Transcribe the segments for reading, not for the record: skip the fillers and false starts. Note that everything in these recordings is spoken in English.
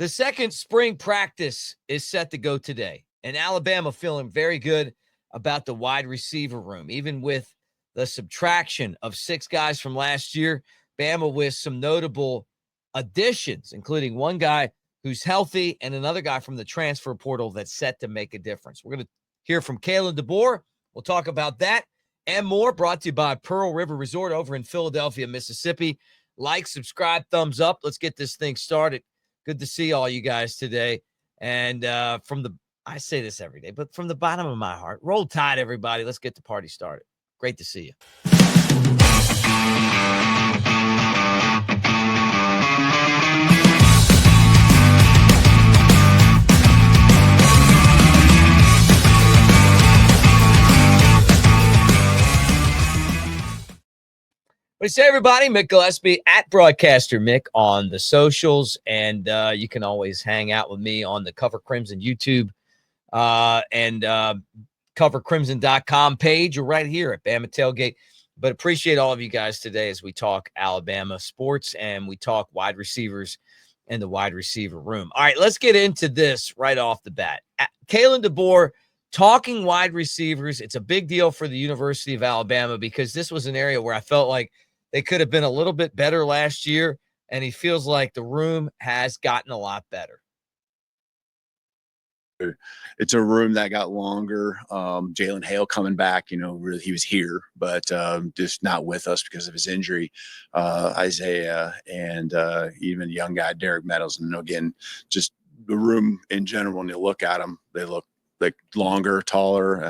The second spring practice is set to go today, and Alabama feeling very good about the wide receiver room, even with the subtraction of 6 guys from last year. Bama with some notable additions, including one guy who's healthy and another guy from the transfer portal that's set to make a difference. We're going to hear from Halen DeBoer. We'll talk about that and more, brought to you by Pearl River Resort over in Philadelphia, Mississippi. Like, subscribe, thumbs up. Let's get this thing started. Good to see all you guys today. And I say this every day, but from the bottom of my heart, roll tide, everybody. Let's get the party started. Great to see you. What do you say, everybody? Mick Gillespie at Broadcaster Mick on the socials. And you can always hang out with me on the Cover Crimson YouTube and covercrimson.com page or right here at Bama Tailgate. But appreciate all of you guys today as we talk Alabama sports and we talk wide receivers and the wide receiver room. All right, let's get into this right off the bat. Halen DeBoer talking wide receivers. It's a big deal for the University of Alabama because this was an area where I felt like they could have been a little bit better last year, and he feels like the room has gotten a lot better. It's a room that got longer. Jalen Hale coming back, really he was here, but just not with us because of his injury. Isaiah and even young guy Derek Meadows. And again, just the room in general, when you look at them, they look like longer, taller.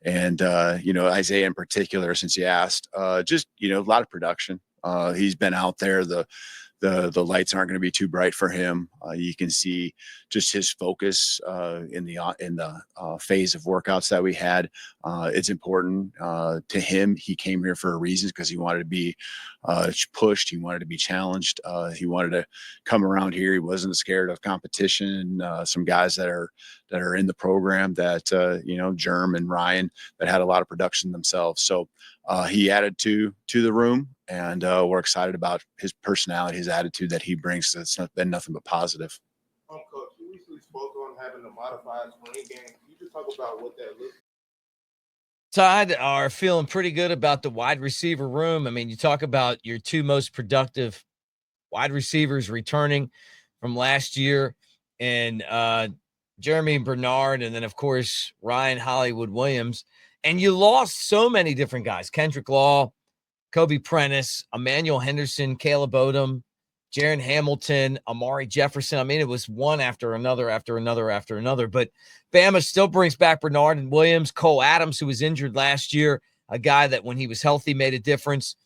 Isaiah in particular, since you asked, a lot of production. He's been out there. The lights aren't going to be too bright for him. You can see just his focus in the phase of workouts that we had. It's important to him. He came here for a reason because he wanted to be pushed. He wanted to be challenged. He wanted to come around here. He wasn't scared of competition. Some guys that are in the program that Jerm and Ryan that had a lot of production themselves. So he added to the room. And we're excited about his personality, his attitude that he brings. It's been nothing but positive. Coach, you recently spoke on having a modified spring game. Can you just talk about what that looks like? Todd are feeling pretty good about the wide receiver room. I mean, you talk about your two most productive wide receivers returning from last year and Jermine Bernard, and then, of course, Ryan Hollywood Williams. And you lost so many different guys. Kendrick Law, Kobe Prentice, Emmanuel Henderson, Caleb Odom, Jaron Hamilton, Amari Jefferson. I mean, it was one after another. But Bama still brings back Bernard and Williams, Cole Adams, who was injured last year, a guy that when he was healthy made a difference.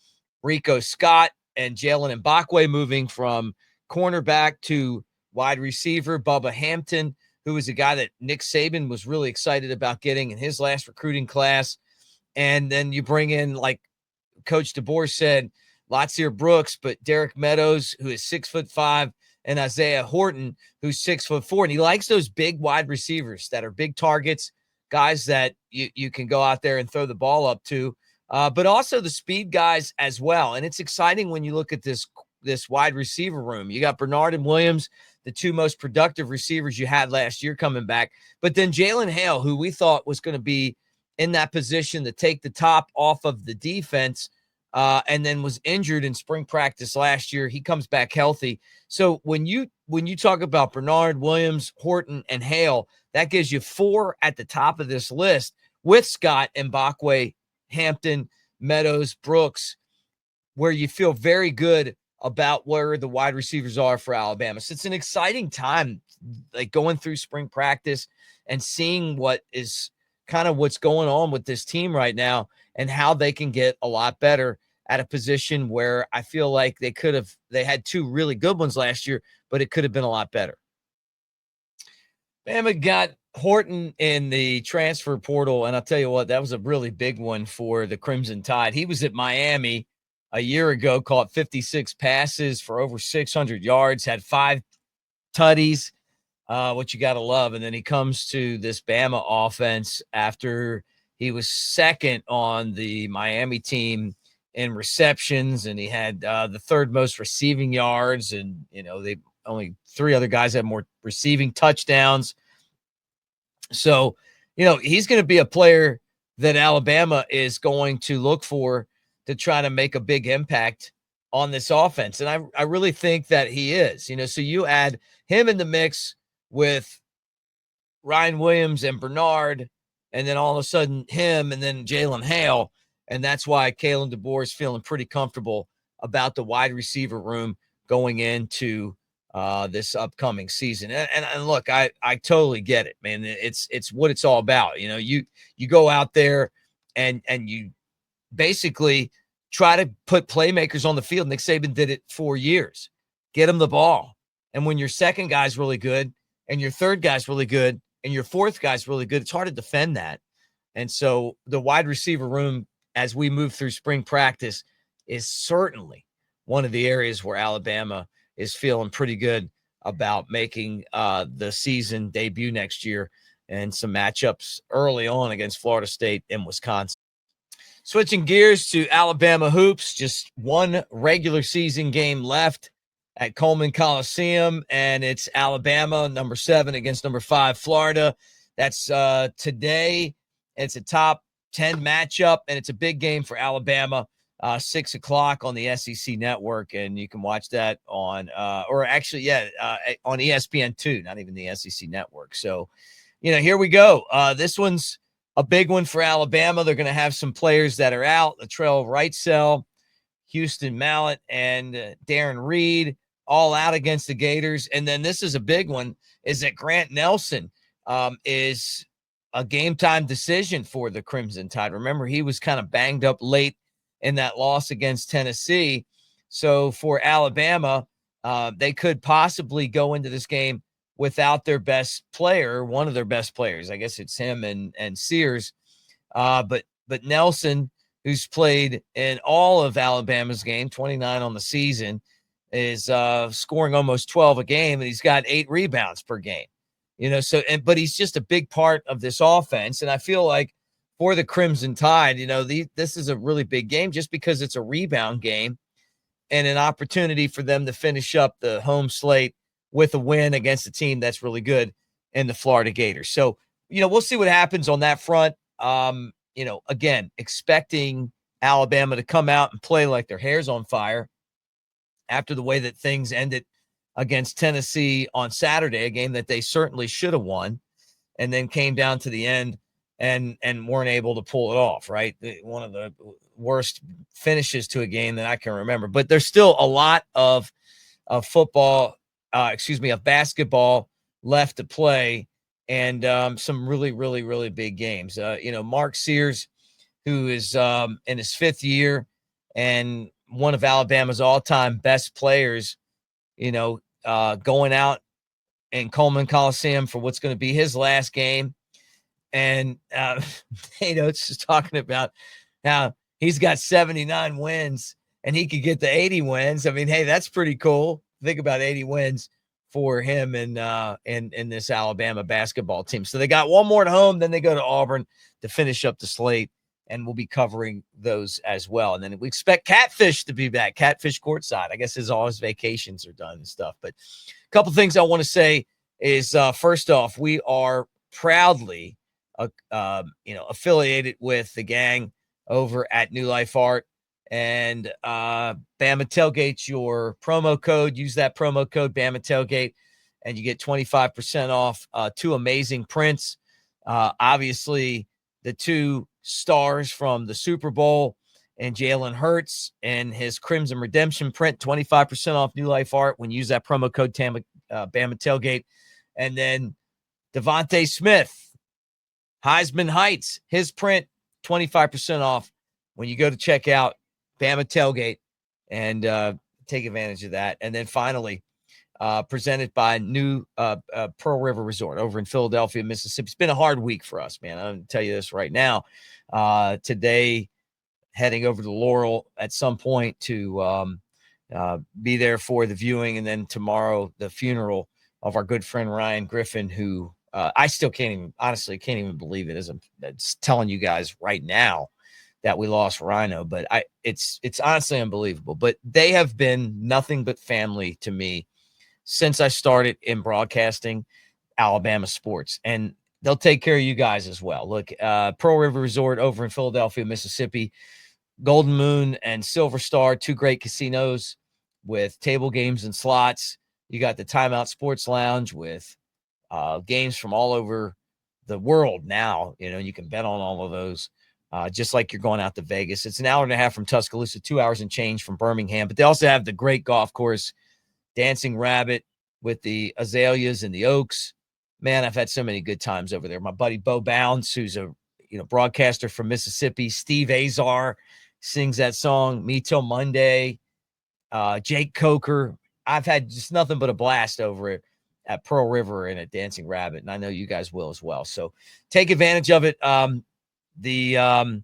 Rico Scott and Jalen Mbakwe moving from cornerback to wide receiver. Bubba Hampton, who was a guy that Nick Saban was really excited about getting in his last recruiting class. And then you bring in, like Coach DeBoer said, Latsier Brooks, but Derek Meadows, who is 6'5", and Isaiah Horton, who's 6'4". And he likes those big wide receivers that are big targets, guys that you can go out there and throw the ball up to, but also the speed guys as well. And it's exciting when you look at this wide receiver room. You got Bernard and Williams, the two most productive receivers you had last year coming back. But then Jalen Hale, who we thought was going to be in that position to take the top off of the defense, and then was injured in spring practice last year. He comes back healthy. So when you talk about Bernard, Williams, Horton, and Hale, that gives you 4 at the top of this list with Scott, Mbakwe, Hampton, Meadows, Brooks, where you feel very good about where the wide receivers are for Alabama. So it's an exciting time, like going through spring practice and seeing what is kind of what's going on with this team right now and how they can get a lot better at a position where I feel like they had 2 really good ones last year, but it could have been a lot better. Bama got Horton in the transfer portal, and I'll tell you what, that was a really big one for the Crimson Tide. He was at Miami a year ago, caught 56 passes for over 600 yards, had 5 tutties, what you got to love. And then he comes to this Bama offense after he was second on the Miami team in receptions, and he had the 3rd most receiving yards. And, only 3 other guys have more receiving touchdowns. So, he's going to be a player that Alabama is going to look for to try to make a big impact on this offense. And I really think that he is, so you add him in the mix with Ryan Williams and Bernard, and then all of a sudden him and then Jalen Hale. And that's why Kalen DeBoer is feeling pretty comfortable about the wide receiver room going into this upcoming season. And look, I totally get it, man. It's what it's all about. You go out there and you basically try to put playmakers on the field. Nick Saban did it for years. Get them the ball. And when your second guy's really good and your third guy's really good and your fourth guy's really good, it's hard to defend that. And so the wide receiver room, as we move through spring practice, is certainly one of the areas where Alabama is feeling pretty good about making the season debut next year and some matchups early on against Florida State and Wisconsin. Switching gears to Alabama hoops, just one regular season game left at Coleman Coliseum, and it's Alabama, number 7 against number 5, Florida. That's today. It's a top 10 matchup, and it's a big game for Alabama, 6 o'clock on the SEC network, and you can watch that on on ESPN2, not even the SEC network. So, here we go. This one's a big one for Alabama. They're going to have some players that are out. Latrell Wrightsell, Houston Mallett, and Darren Reed all out against the Gators. And then this is a big one, is that Grant Nelson is a game-time decision for the Crimson Tide. Remember, he was kind of banged up late in that loss against Tennessee. So for Alabama, they could possibly go into this game without their best player, one of their best players. I guess it's him and Sears. But Nelson, who's played in all of Alabama's game, 29 on the season, is scoring almost 12 a game, and he's got 8 rebounds per game. But he's just a big part of this offense. And I feel like for the Crimson Tide, this is a really big game just because it's a rebound game and an opportunity for them to finish up the home slate with a win against a team that's really good in the Florida Gators. So, we'll see what happens on that front. Again, expecting Alabama to come out and play like their hair's on fire after the way that things ended against Tennessee on Saturday, a game that they certainly should have won, and then came down to the end and weren't able to pull it off, right? One of the worst finishes to a game that I can remember. But there's still a lot of basketball left to play, and some really, really, really big games. Mark Sears, who is in his 5th year and one of Alabama's all-time best players, going out in Coleman Coliseum for what's going to be his last game. And, it's just talking about how he's got 79 wins and he could get to 80 wins. I mean, hey, that's pretty cool. Think about 80 wins for him and in this Alabama basketball team. So they got one more at home, then they go to Auburn to finish up the slate, and we'll be covering those as well. And then we expect Catfish to be back, Catfish courtside. I guess all his vacations are done and stuff. But a couple things I want to say is, first off, we are proudly affiliated with the gang over at New Life Art. And Bama Tailgate's your promo code. Use that promo code, Bama Tailgate, and you get 25% off 2 amazing prints. Obviously, the 2 stars from the Super Bowl and Jalen Hurts and his Crimson Redemption print, 25% off New Life Art when you use that promo code Bama Tailgate. And then Devontae Smith, Heisman Heights, his print, 25% off when you go to check out Bama Tailgate and take advantage of that. And then finally, presented by new Pearl River Resort over in Philadelphia, Mississippi. It's been a hard week for us, man. I'm going to tell you this right now. Today, heading over to Laurel at some point to be there for the viewing, and then tomorrow, the funeral of our good friend Ryan Griffin, who I still can't even believe it as I'm telling you guys right now that we lost Rhino, but it's honestly unbelievable. But they have been nothing but family to me since I started in broadcasting Alabama sports, and they'll take care of you guys as well. Look, Pearl River Resort over in Philadelphia, Mississippi, Golden Moon and Silver Star, two great casinos with table games and slots. You got the Timeout Sports Lounge with games from all over the world now. You know, you can bet on all of those, just like you're going out to Vegas. It's an hour and a half from Tuscaloosa, 2 hours and change from Birmingham. But they also have the great golf course, Dancing Rabbit, with the azaleas and the oaks. Man, I've had so many good times over there. My buddy Bo Bounds, who's a broadcaster from Mississippi, Steve Azar sings that song, Me Till Monday, Jake Coker. I've had just nothing but a blast over it at Pearl River and at Dancing Rabbit, and I know you guys will as well. So take advantage of it. The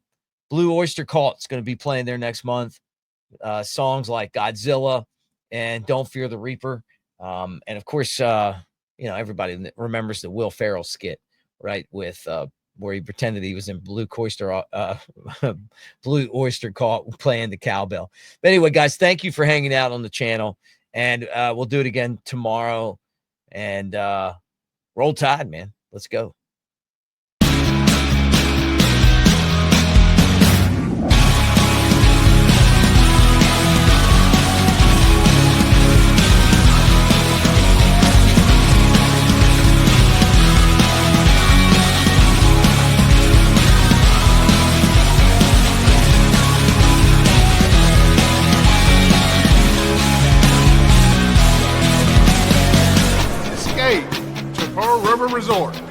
Blue Oyster Cult's going to be playing there next month. Songs like Godzilla and Don't Fear the Reaper. And of course, everybody remembers the Will Ferrell skit, right? With where he pretended he was in Blue Oyster Cult playing the cowbell. But anyway, guys, thank you for hanging out on the channel, and we'll do it again tomorrow. And roll Tide, man. Let's go. Escape to Pearl River Resort.